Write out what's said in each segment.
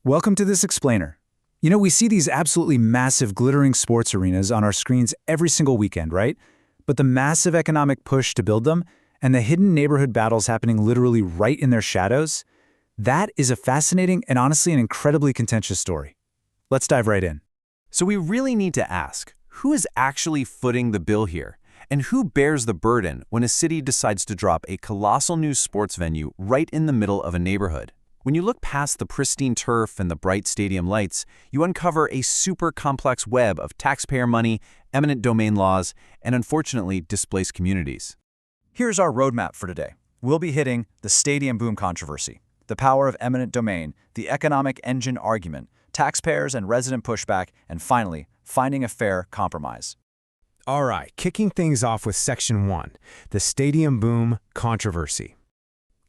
Welcome to this explainer. We see these absolutely massive glittering sports arenas on our screens every single weekend, right? But the massive economic push to build them and the hidden neighborhood battles happening literally right in their shadows, that is a fascinating and honestly an incredibly contentious story. Let's dive right in. So we really need to ask, who is actually footing the bill here? And who bears the burden when a city decides to drop a colossal new sports venue right in the middle of a neighborhood? When you look past the pristine turf and the bright stadium lights, you uncover a super complex web of taxpayer money, eminent domain laws, and unfortunately displaced communities. Here's our roadmap for today. We'll be hitting the stadium boom controversy, the power of eminent domain, the economic engine argument, taxpayers and resident pushback, and finally, finding a fair compromise. All right, kicking things off with Section 1, the stadium boom controversy.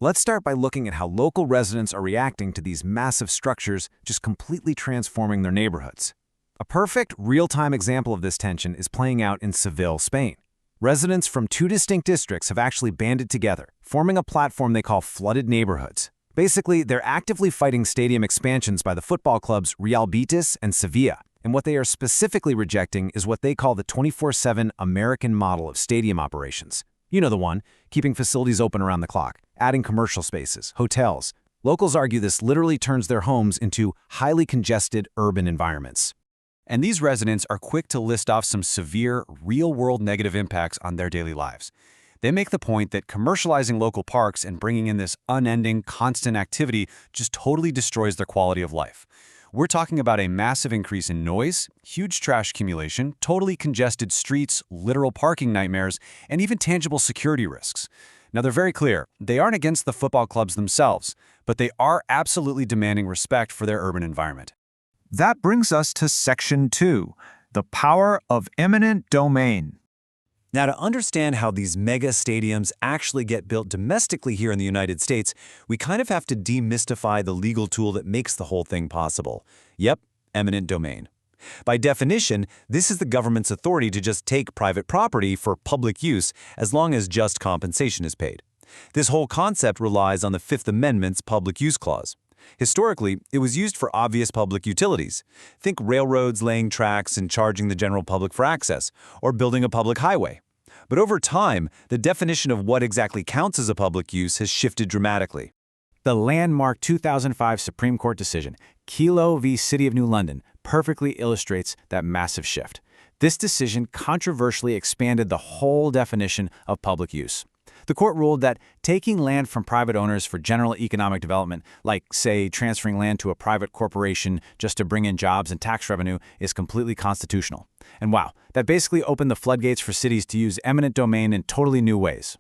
Let's start by looking at how local residents are reacting to these massive structures just completely transforming their neighborhoods. A perfect, real-time example of this tension is playing out in Seville, Spain. Residents from two distinct districts have actually banded together, forming a platform they call flooded neighborhoods. Basically, they're actively fighting stadium expansions by the football clubs Real Betis and Sevilla, and what they are specifically rejecting is what they call the 24/7 American model of stadium operations. You know the one, keeping facilities open around the clock, adding commercial spaces, hotels. Locals argue this literally turns their homes into highly congested urban environments. And these residents are quick to list off some severe, real-world negative impacts on their daily lives. They make the point that commercializing local parks and bringing in this unending, constant activity just totally destroys their quality of life. We're talking about a massive increase in noise, huge trash accumulation, totally congested streets, literal parking nightmares, and even tangible security risks. Now, they're very clear. They aren't against the football clubs themselves, but they are absolutely demanding respect for their urban environment. That brings us to Section 2, the power of eminent domain. Now, to understand how these mega stadiums actually get built domestically here in the United States, we kind of have to demystify the legal tool that makes the whole thing possible. Yep, eminent domain. By definition, this is the government's authority to just take private property for public use as long as just compensation is paid. This whole concept relies on the Fifth Amendment's public use clause. Historically, it was used for obvious public utilities. Think railroads laying tracks and charging the general public for access, or building a public highway. But over time, the definition of what exactly counts as a public use has shifted dramatically. The landmark 2005 Supreme Court decision, Kelo v. City of New London, perfectly illustrates that massive shift. This decision controversially expanded the whole definition of public use. The court ruled that taking land from private owners for general economic development, like, say, transferring land to a private corporation just to bring in jobs and tax revenue, is completely constitutional. And wow, that basically opened the floodgates for cities to use eminent domain in totally new ways.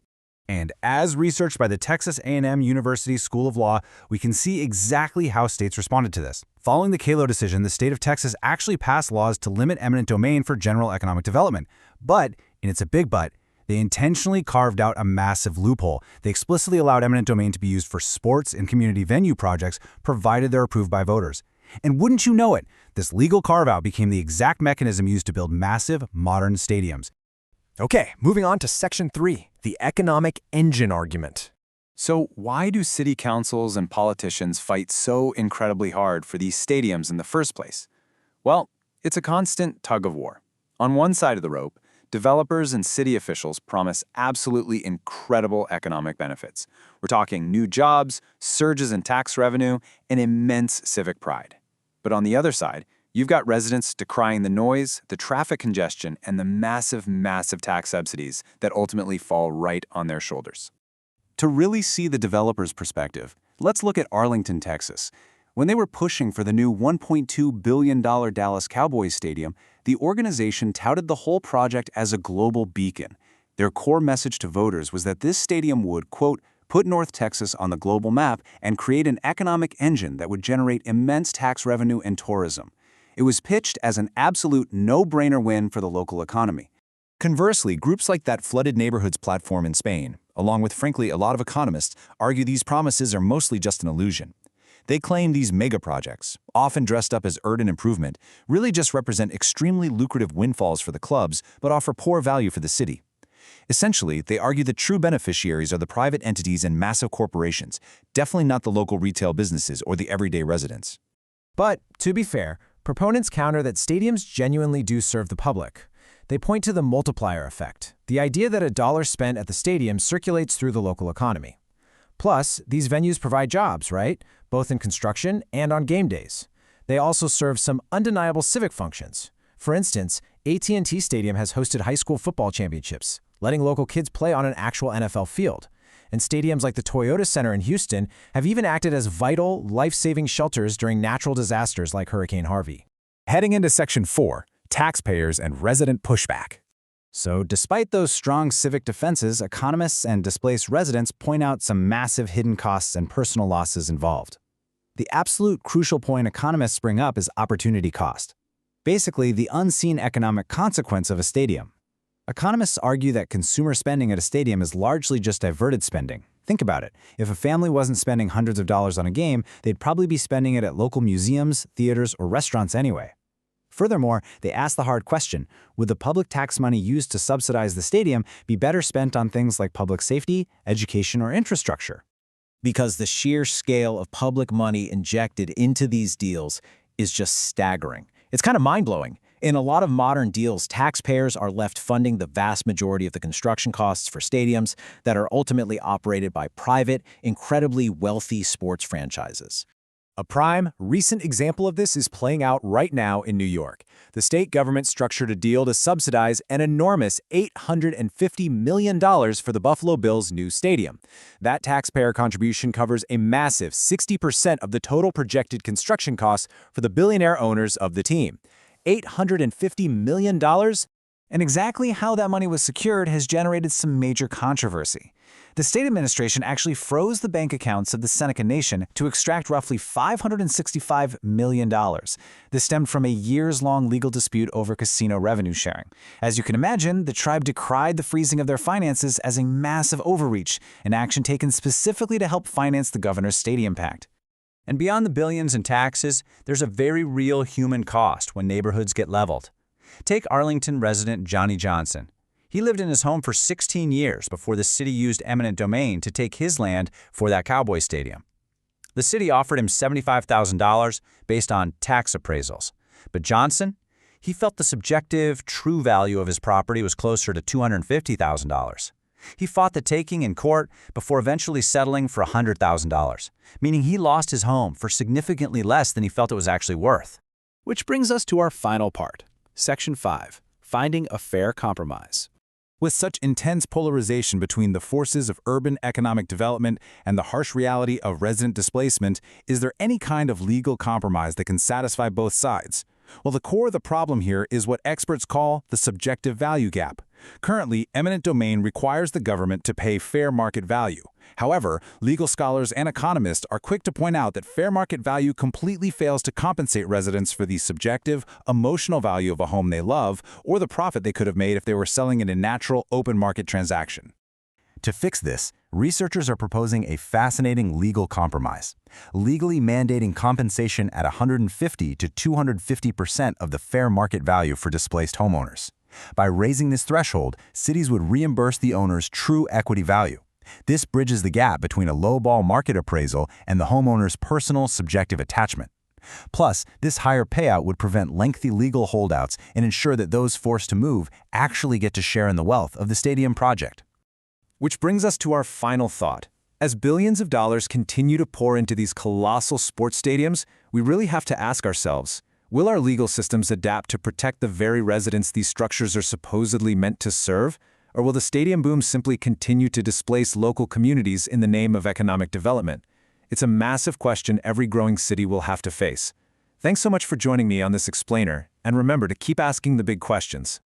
And as researched by the Texas A&M University School of Law, we can see exactly how states responded to this. Following the Kelo decision, the state of Texas actually passed laws to limit eminent domain for general economic development. But, and it's a big but, they intentionally carved out a massive loophole. They explicitly allowed eminent domain to be used for sports and community venue projects, provided they're approved by voters. And wouldn't you know it, this legal carve-out became the exact mechanism used to build massive, modern stadiums. Okay, moving on to Section 3, the economic engine argument. So why do city councils and politicians fight so incredibly hard for these stadiums in the first place? Well, it's a constant tug of war. On one side of the rope, developers and city officials promise absolutely incredible economic benefits. We're talking new jobs, surges in tax revenue, and immense civic pride. But on the other side, you've got residents decrying the noise, the traffic congestion, and the massive tax subsidies that ultimately fall right on their shoulders. To really see the developer's perspective, let's look at Arlington, Texas. When they were pushing for the new $1.2 billion Dallas Cowboys stadium, the organization touted the whole project as a global beacon. Their core message to voters was that this stadium would, quote, put North Texas on the global map and create an economic engine that would generate immense tax revenue and tourism. It was pitched as an absolute no-brainer win for the local economy. Conversely, groups like that Flooded Neighborhoods platform in Spain, along with, frankly, a lot of economists, argue these promises are mostly just an illusion. They claim these mega projects, often dressed up as urban improvement, really just represent extremely lucrative windfalls for the clubs but offer poor value for the city. Essentially, they argue the true beneficiaries are the private entities and massive corporations, definitely not the local retail businesses or the everyday residents. But, to be fair, proponents counter that stadiums genuinely do serve the public. They point to the multiplier effect, the idea that a dollar spent at the stadium circulates through the local economy. Plus, these venues provide jobs, right? Both in construction and on game days. They also serve some undeniable civic functions. For instance, AT&T Stadium has hosted high school football championships, letting local kids play on an actual NFL field. And stadiums like the Toyota Center in Houston have even acted as vital, life-saving shelters during natural disasters like Hurricane Harvey. Heading into Section 4, Taxpayers and Resident Pushback. So despite those strong civic defenses, economists and displaced residents point out some massive hidden costs and personal losses involved. The absolute crucial point economists bring up is opportunity cost. Basically, the unseen economic consequence of a stadium. Economists argue that consumer spending at a stadium is largely just diverted spending. Think about it. If a family wasn't spending hundreds of dollars on a game, they'd probably be spending it at local museums, theaters, or restaurants anyway. Furthermore, they ask the hard question, would the public tax money used to subsidize the stadium be better spent on things like public safety, education, or infrastructure? Because the sheer scale of public money injected into these deals is just staggering. It's kind of mind-blowing. In a lot of modern deals, taxpayers are left funding the vast majority of the construction costs for stadiums that are ultimately operated by private, incredibly wealthy sports franchises. A prime, recent example of this is playing out right now in New York. The state government structured a deal to subsidize an enormous $850 million for the Buffalo Bills' new stadium. That taxpayer contribution covers a massive 60% of the total projected construction costs for the billionaire owners of the team. $850 million? And exactly how that money was secured has generated some major controversy. The state administration actually froze the bank accounts of the Seneca Nation to extract roughly $565 million. This stemmed from a years-long legal dispute over casino revenue sharing. As you can imagine, the tribe decried the freezing of their finances as a massive overreach, an action taken specifically to help finance the governor's stadium pact. And beyond the billions in taxes, there's a very real human cost when neighborhoods get leveled. Take Arlington resident Johnny Johnson. He lived in his home for 16 years before the city used eminent domain to take his land for that Cowboy stadium. The city offered him $75,000 based on tax appraisals. But Johnson, he felt the subjective, true value of his property was closer to $250,000. He fought the taking in court before eventually settling for $100,000, meaning he lost his home for significantly less than he felt it was actually worth. Which brings us to our final part, Section 5, Finding a Fair Compromise. With such intense polarization between the forces of urban economic development and the harsh reality of resident displacement, is there any kind of legal compromise that can satisfy both sides? Well, the core of the problem here is what experts call the subjective value gap. Currently, eminent domain requires the government to pay fair market value. However, legal scholars and economists are quick to point out that fair market value completely fails to compensate residents for the subjective, emotional value of a home they love or the profit they could have made if they were selling in a natural, open market transaction. To fix this, researchers are proposing a fascinating legal compromise, legally mandating compensation at 150 to 250% of the fair market value for displaced homeowners. By raising this threshold, cities would reimburse the owner's true equity value. This bridges the gap between a lowball market appraisal and the homeowner's personal subjective attachment. Plus, this higher payout would prevent lengthy legal holdouts and ensure that those forced to move actually get to share in the wealth of the stadium project. Which brings us to our final thought. As billions of dollars continue to pour into these colossal sports stadiums, we really have to ask ourselves, will our legal systems adapt to protect the very residents these structures are supposedly meant to serve? Or will the stadium boom simply continue to displace local communities in the name of economic development? It's a massive question every growing city will have to face. Thanks so much for joining me on this explainer, and remember to keep asking the big questions.